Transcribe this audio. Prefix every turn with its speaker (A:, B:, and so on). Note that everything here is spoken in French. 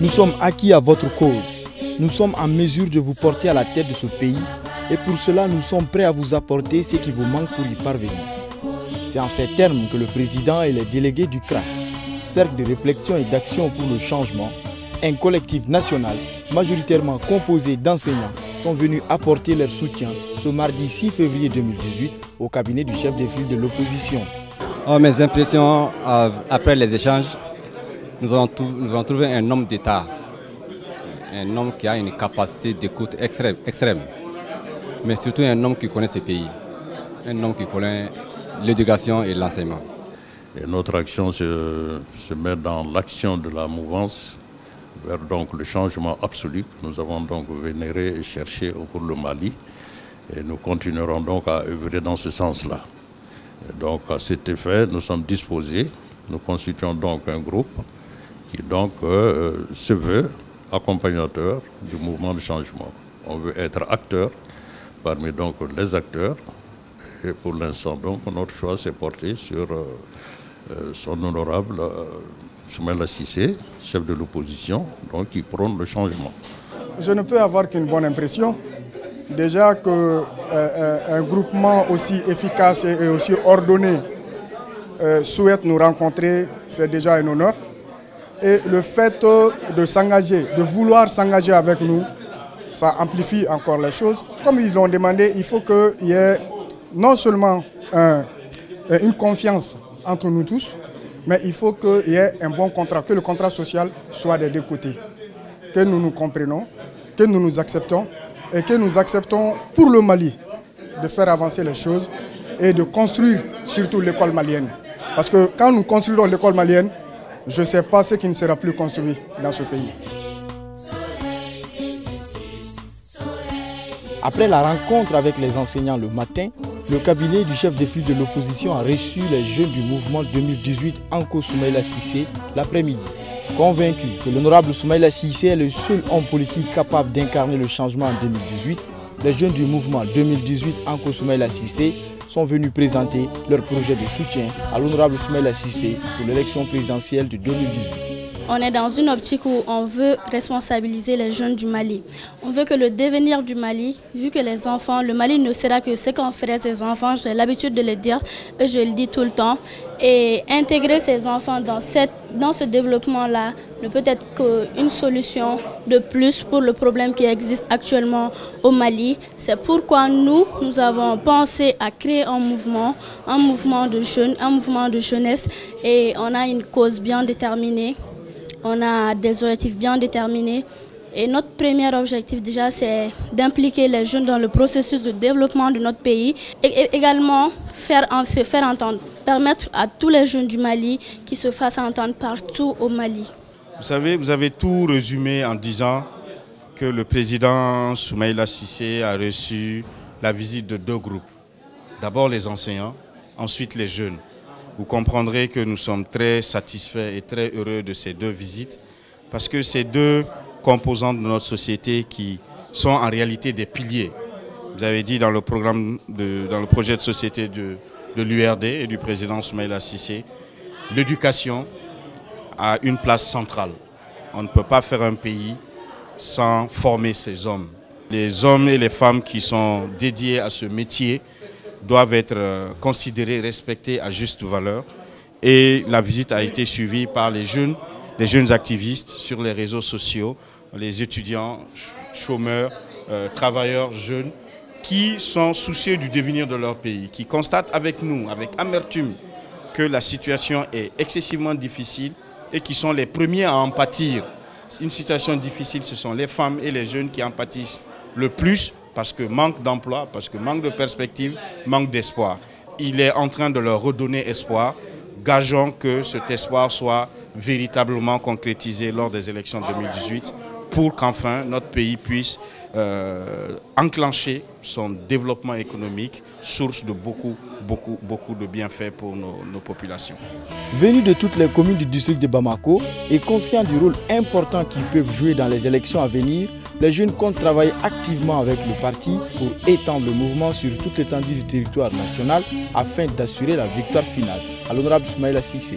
A: Nous sommes acquis à votre cause. Nous sommes en mesure de vous porter à la tête de ce pays et pour cela nous sommes prêts à vous apporter ce qui vous manque pour y parvenir. C'est en ces termes que le président et les délégués du CRAC, Cercle de réflexion et d'action pour le changement, un collectif national majoritairement composé d'enseignants, sont venus apporter leur soutien ce mardi 6 février 2018 au cabinet du chef de file de l'opposition.
B: Mes impressions après les échanges, nous avons trouvé un homme d'État, un homme qui a une capacité d'écoute extrême, mais surtout un homme qui connaît ses pays, un homme qui connaît l'éducation et l'enseignement.
C: Et notre action se met dans l'action de la mouvance vers donc le changement absolu que nous avons donc vénéré et cherché pour le Mali. Et nous continuerons donc à œuvrer dans ce sens-là. Donc à cet effet, nous sommes disposés, nous constituons donc un groupe qui donc se veut accompagnateur du mouvement de changement. On veut être acteur parmi donc les acteurs. Et pour l'instant, donc, notre choix s'est porté sur son honorable Soumaïla Cissé, chef de l'opposition, donc qui prône le changement.
D: Je ne peux avoir qu'une bonne impression. Déjà qu'un groupement aussi efficace et aussi ordonné souhaite nous rencontrer, c'est déjà un honneur. Et le fait de s'engager, de vouloir s'engager avec nous, ça amplifie encore les choses. Comme ils l'ont demandé, il faut qu'il y ait non seulement une confiance entre nous tous, mais il faut qu'il y ait un bon contrat, que le contrat social soit des deux côtés. Que nous nous comprenons, que nous nous acceptons et que nous acceptons pour le Mali de faire avancer les choses et de construire surtout l'école malienne. Parce que quand nous construirons l'école malienne, je ne sais pas ce qui ne sera plus construit dans ce pays.
A: Après la rencontre avec les enseignants le matin, le cabinet du chef de file de l'opposition a reçu les jeunes du mouvement 2018 Anko Soumaïla Cissé l'après-midi. Convaincu que l'honorable Soumaïla Cissé est le seul homme politique capable d'incarner le changement en 2018, les jeunes du mouvement 2018 Anko Soumaïla Cissé sont venus présenter leur projet de soutien à l'honorable Soumaïla Cissé pour l'élection présidentielle de 2018.
E: On est dans une optique où on veut responsabiliser les jeunes du Mali. On veut que le devenir du Mali, vu que les enfants, le Mali ne sera que ce qu'en feraient ses enfants, j'ai l'habitude de le dire et je le dis tout le temps. Et intégrer ces enfants dans ce développement-là ne peut être qu'une solution de plus pour le problème qui existe actuellement au Mali. C'est pourquoi nous avons pensé à créer un mouvement de jeunes, un mouvement de jeunesse et on a une cause bien déterminée. On a des objectifs bien déterminés et notre premier objectif déjà c'est d'impliquer les jeunes dans le processus de développement de notre pays et également se faire entendre, permettre à tous les jeunes du Mali qui se fassent entendre partout au Mali.
F: Vous savez, vous avez tout résumé en disant que le président Soumaïla Cissé a reçu la visite de deux groupes. D'abord les enseignants, ensuite les jeunes. Vous comprendrez que nous sommes très satisfaits et très heureux de ces deux visites parce que ces deux composantes de notre société qui sont en réalité des piliers. Vous avez dit dans le projet de société de l'URD et du président Soumaïla Cissé, l'éducation a une place centrale. On ne peut pas faire un pays sans former ces hommes. Les hommes et les femmes qui sont dédiés à ce métier doivent être considérés, respectés à juste valeur. Et la visite a été suivie par les jeunes activistes sur les réseaux sociaux, les étudiants, chômeurs, travailleurs jeunes, qui sont soucieux du devenir de leur pays, qui constatent avec nous, avec amertume, que la situation est excessivement difficile et qui sont les premiers à en pâtir. Une situation difficile, ce sont les femmes et les jeunes qui en pâtissent le plus, parce que manque d'emploi, parce que manque de perspective, manque d'espoir. Il est en train de leur redonner espoir. Gageons que cet espoir soit véritablement concrétisé lors des élections 2018 pour qu'enfin notre pays puisse enclencher son développement économique, source de beaucoup de bienfaits pour nos populations.
A: Venus de toutes les communes du district de Bamako et conscients du rôle important qu'ils peuvent jouer dans les élections à venir, Les jeunes comptent travailler activement avec le parti pour étendre le mouvement sur toute l'étendue du territoire national afin d'assurer la victoire finale. À l'honorable Soumaïla Cissé.